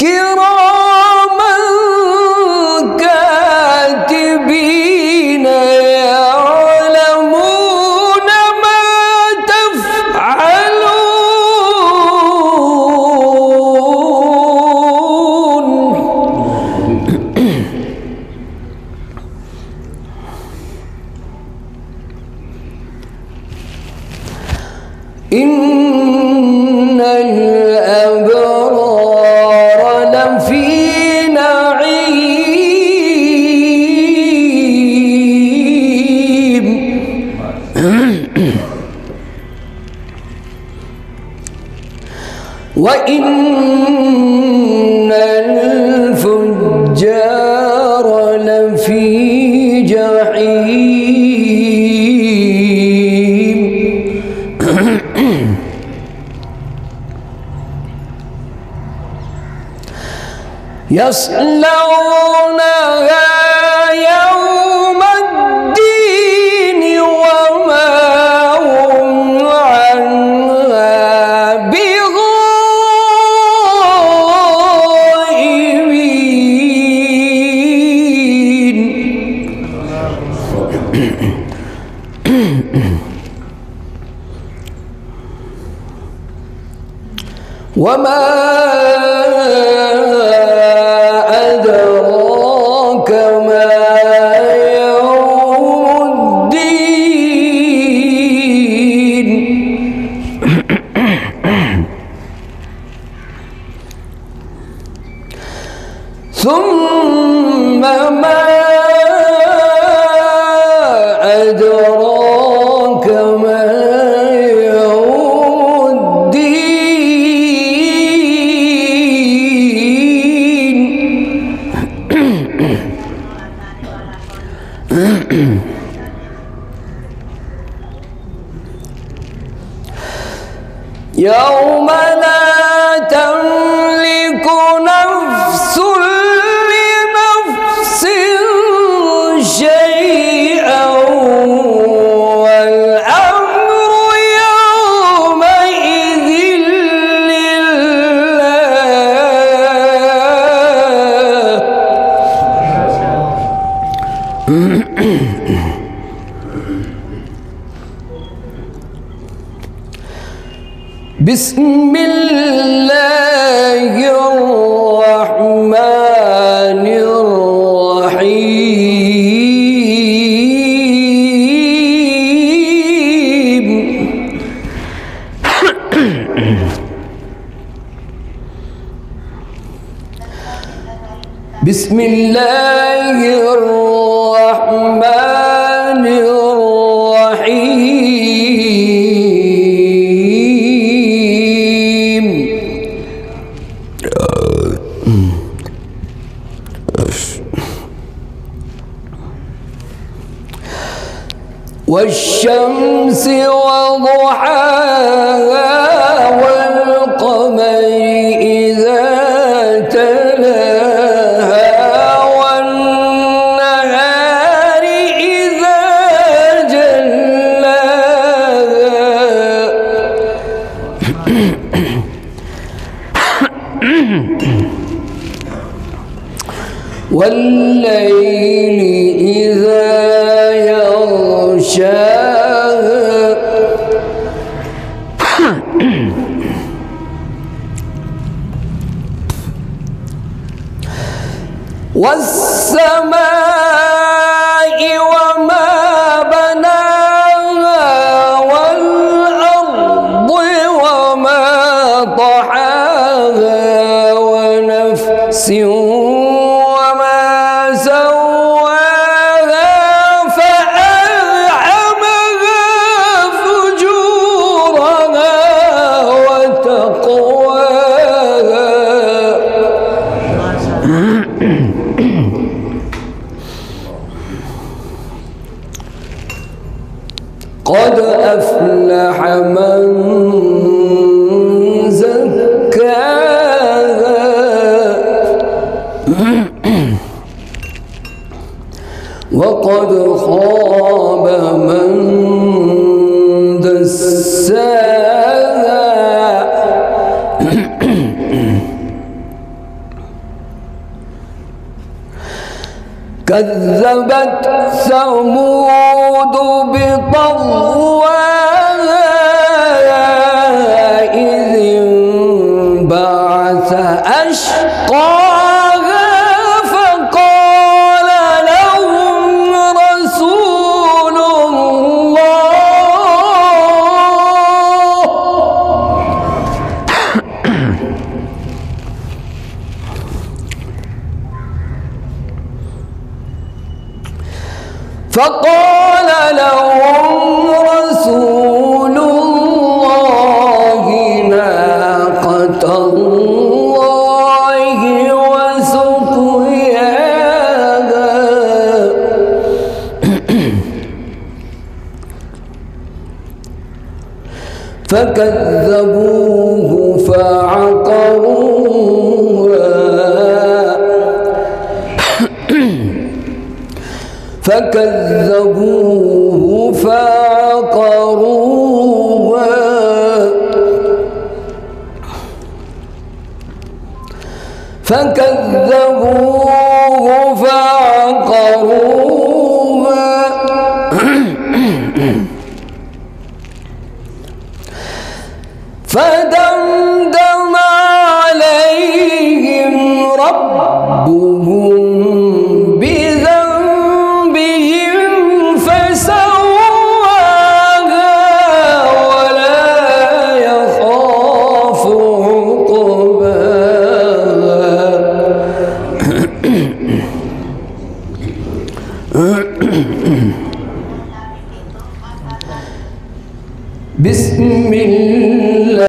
كراما كاتبين يعلمون ما تفعلون. إن الأبرار لفي نعيم وإن الفجار لفي جحيم يصلونها يوم الدين وما هم عنها بغائبين. وما أدراك ما يوم الدين. ثم ما أدراك ما يوم الدين. يوم لا تملك نفس لنفس شيئا والأمر يومئذ لله. بسم الله الرحمن الرحيم. بسم الله الرحمن الرحيم. والشمس وضحاها والقمر إذا تلاها والنهار إذا جلاها والليل إذا يغشاها والسماء وما بناها والأرض وما طحاها ونفس وما سواها فألهمها فجورها وتقواها. قد أفلح من زكاها وقد خاب من دساها. كذبت ثمود بطغواها إذ انبعث أشقاها فقال لهم رسول الله ناقة الله وسقياها فكذبوه فعقروها فدمدم عليهم ربهم بذنبهم فسواها ولا يخاف عقباها. بسم الله.